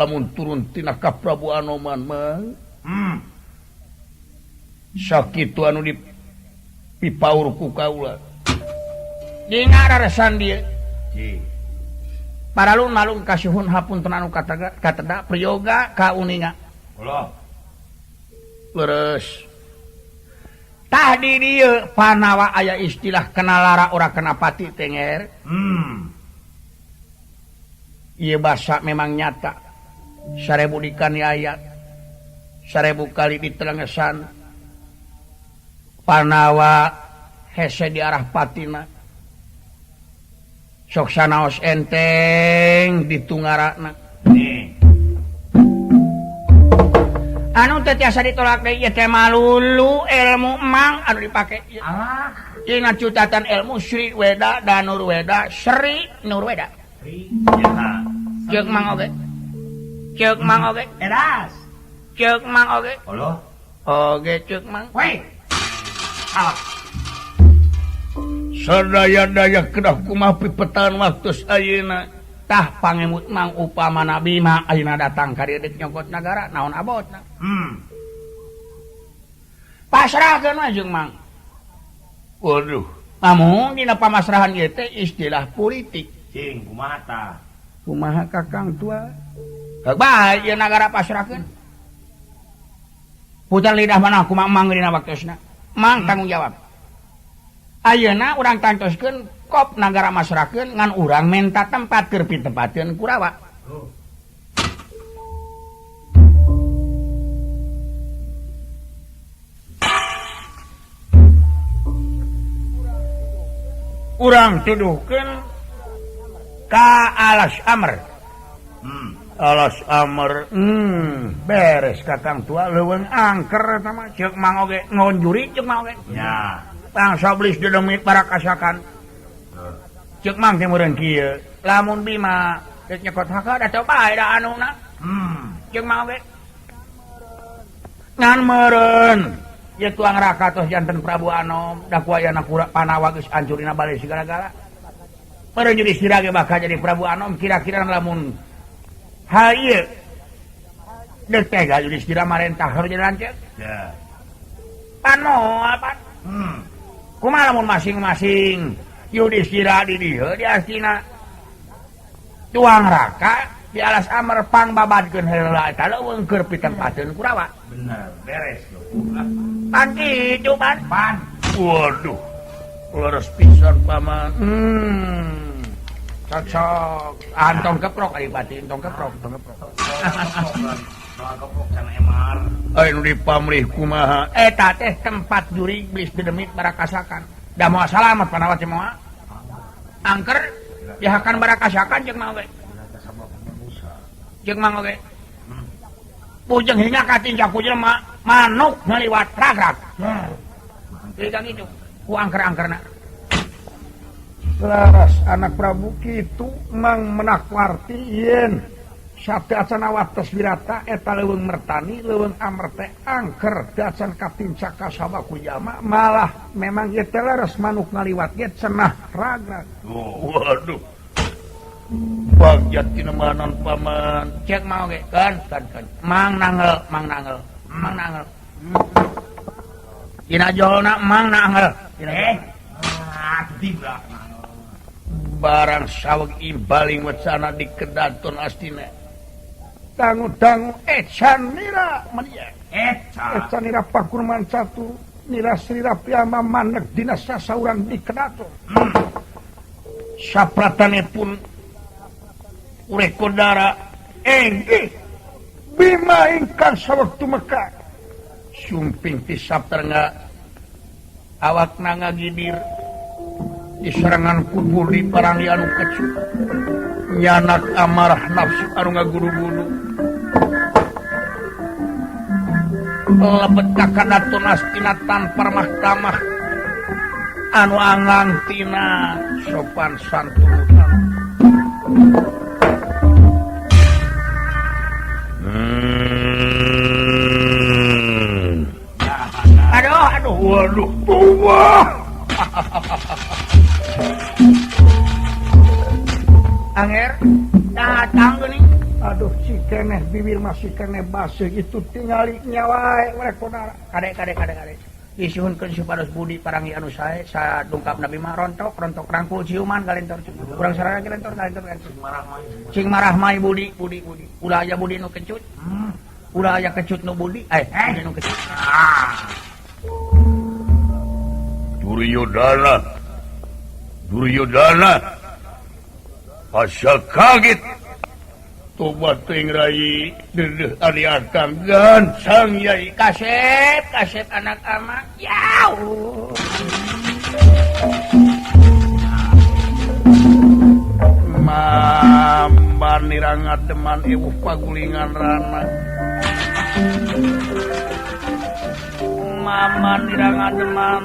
lamun turun tina ka Prabu Anoman mah sakitu anu dipaur ku kaula dina raresan dieu paralun malun kasuhun hapunten anu kateda prayoga ka uninga leres tah di dieu panawa aya istilah kenalara ora kena pati tenger ieu basa memang nyata 1000 dikani ayat 1000 kali ditelengesan panawa hese di arah patina sok sanaos enteng ditungarakna anu teh tiasa ditolak deui ieu teh malulu ilmu emang anu dipake ieu dina cutatan ilmu Sri Weda Danur Weda Sri Nur Weda ceuk mang oge edas ceuk mang oge oge ceuk mang we sadaya-daya kedah kumaha pipetan waktu ayeuna tah pangemut mang upamana Bima ayeuna datang ka dieu nyokot nagara naon abotna pasrahkeun mah jeung mang waduh namun dina pamasrahan ieu teh istilah politik cing kumaha tah kumaha kakang tua bae ieu nagara pasrahkeun putar lidah mana kumaha mang dina waktosna mang tanggung jawab ayeuna urang tantoskeun kop nagara masrakeun ngan urang menta tempat keur pitempateun Kurawa urang tuduhkeun ka Alas Amr Alas Amr beres kakang tua leuweung angker eta mah ceuk mang oge ngonjuri ceuk mang oge nya bangsa blis dedemit barakasakan ceuk mang teh meureun kieu lamun Bima geus nyekot haka da teu bae da anuna ceuk mang oge ngan meureun ieu tuang raka tos janten Prabu Anom da ku ayana Panawa geus hancurina bale segala-gala meureun Yudhistira ge bakal jadi Prabu Anom kira-kira lamun hal ieu deuk tega Yudhistira marentah hareup jadi lanceuk pan moal pan kumaha lamun masing-masing Yudhistira di dieu di astina tuang raka di Alas Amr pangbabadkeun heula eta leuweung keur pitempateun Kurawa bener beres pan kitu pan waduh leres pisan paman cocok antong keprok adipati antong keprok kana emar anu dipamrih kumaha eta teh tempat juri iblis dedemit barakasakan da moal salamet Panawa teh moal angker dihakan barakasakan jeung mah oge jeung mang oge pujeng hinga ka tinjak jelema manuk ngaliwat ragrag teh kitu ku angker-angkerna laras anak Prabu kitu mang menakwarti yen sateacan wates wirata eta leuweung mertani leuweung Amr teh angker dacan katincak ka sabaku jalma malah memang ieu teh leres manuk ngaliwat ge cenah ragrag waduh bagjat tina manan paman cek mau ge kan mang nangel dina jolna mang nangel tiba barang saweg imbaling wacana dikedaton astina dangu-dangu ecan nira mania ecan nira pakurman satu nira Sri Rapiama maneg dina sasauran dikedaton sapratane pun urek kodara Bima ingkang sawektu meka sumping ti saptrenga awakna ngagidir di serangan kubur di parangi anu kecu nyanak amarah nafsu anu ngaguru-guru lebet kakadaton astina tanpa mahkamah anu angang tina sopan santun aduh waduh tua anger datang gini Aduh cikeneh bibir masih kene basuh itu tingali nyawa kadek disuhunkeun supados budi parangi anu sae sadungkap Nabi mah rontok rangkul ciuman kalentor kurang sarana kalentor cing marah mai budi ulah aya budi nu kecut ulah aya kecut nu budi nu kecut Duryodana asa kaget tobat teuing rai dedeh ari akang gansang yai kasep anak ama yauh mamban nirangat teman ewuh pagulingan rana maman nirangan teman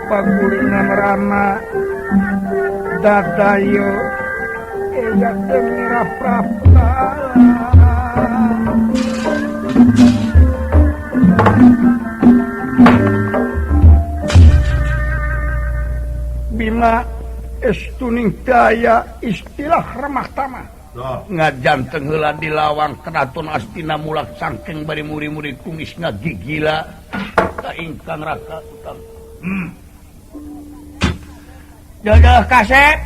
pagulingan rana dadayo eya temira prapta bima estuning daya istilah remah tamah ngajanteng heula di lawang keraton Astina mulak sangkeng bari muri-muri kumis ngagigila ka ingkang raka utang Dodoh kasep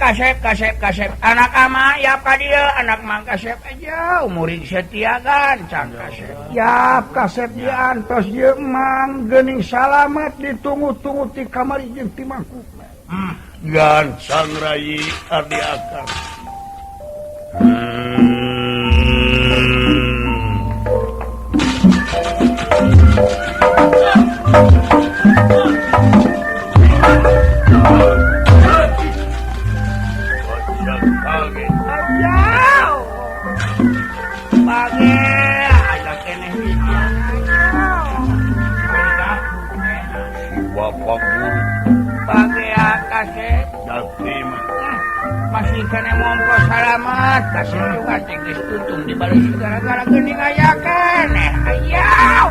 anak ama ya ka dieu anak mang kasep aja umuring setia gancang kasep ya kasep diantos ye mang geuning salamet ditunggu-tunggu ti kamari jeung ti mangkuk gancang rai ardi akang masih kena ngompo salamat kasih juga tingkis tutung di balik gara-gara geuning aya keneh ayaw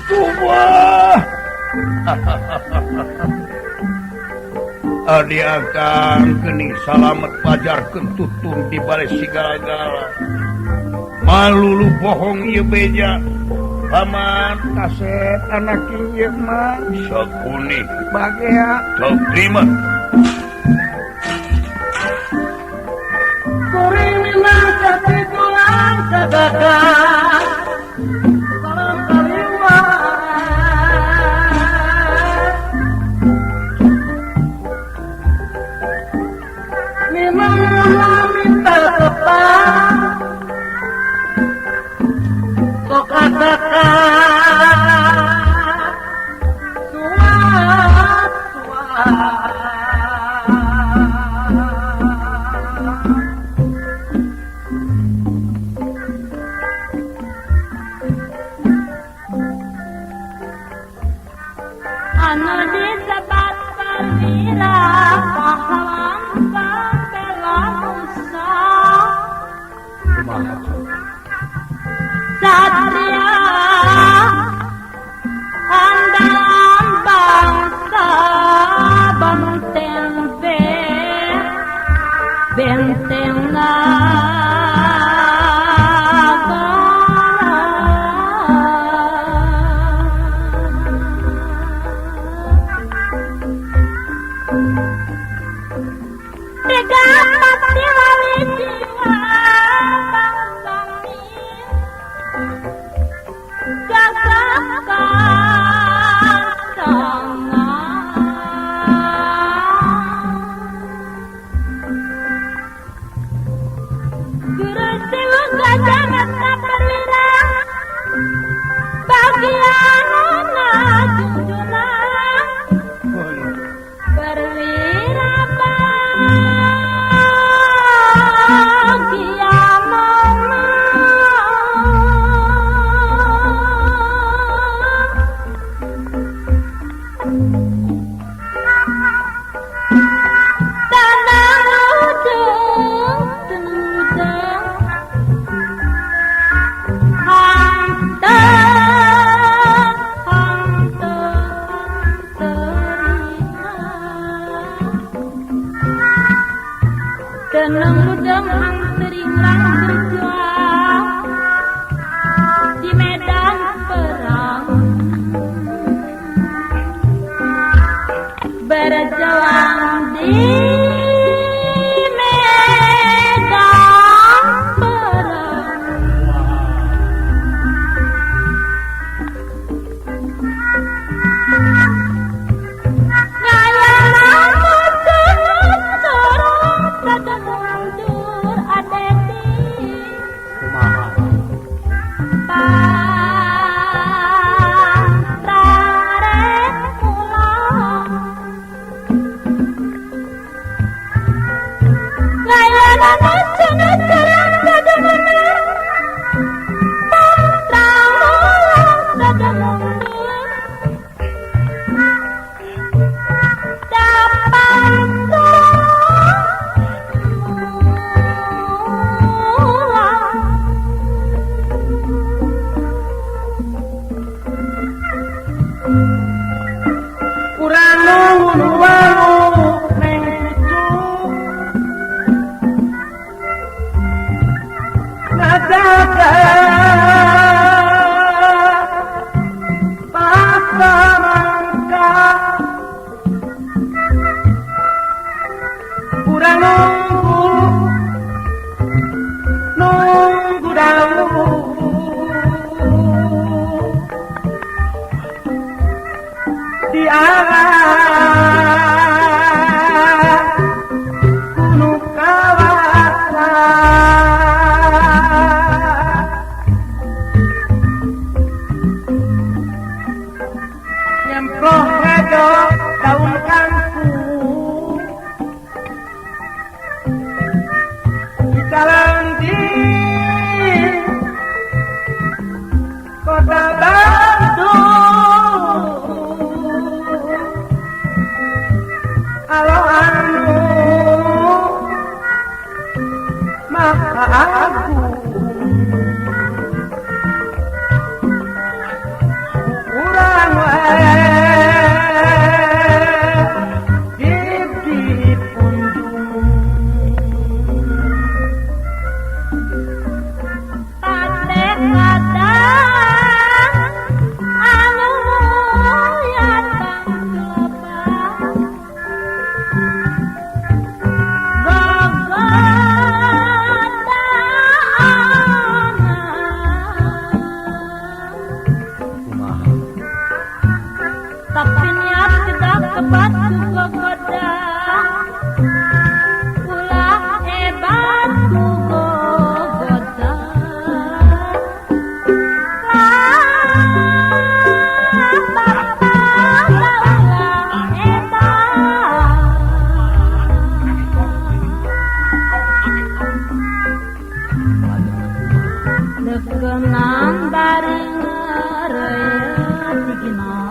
Tubuh adi akang geuning salamet pajarkeun tutung di balik sigala-gala malulu bohong ieu beja paman kasep anak ieu mah sakuni bagea teu terima kuring minang sapitulang sadaka salam kaliwa minang minta tepat sok adaka anu disebat perwira pahlawan pembela nusa satria andalan bangsa benteng benteng Renung ludeng hangteringang berjuang di medan perang, berjuang di medan perang. Dekenan bari ngaraya digina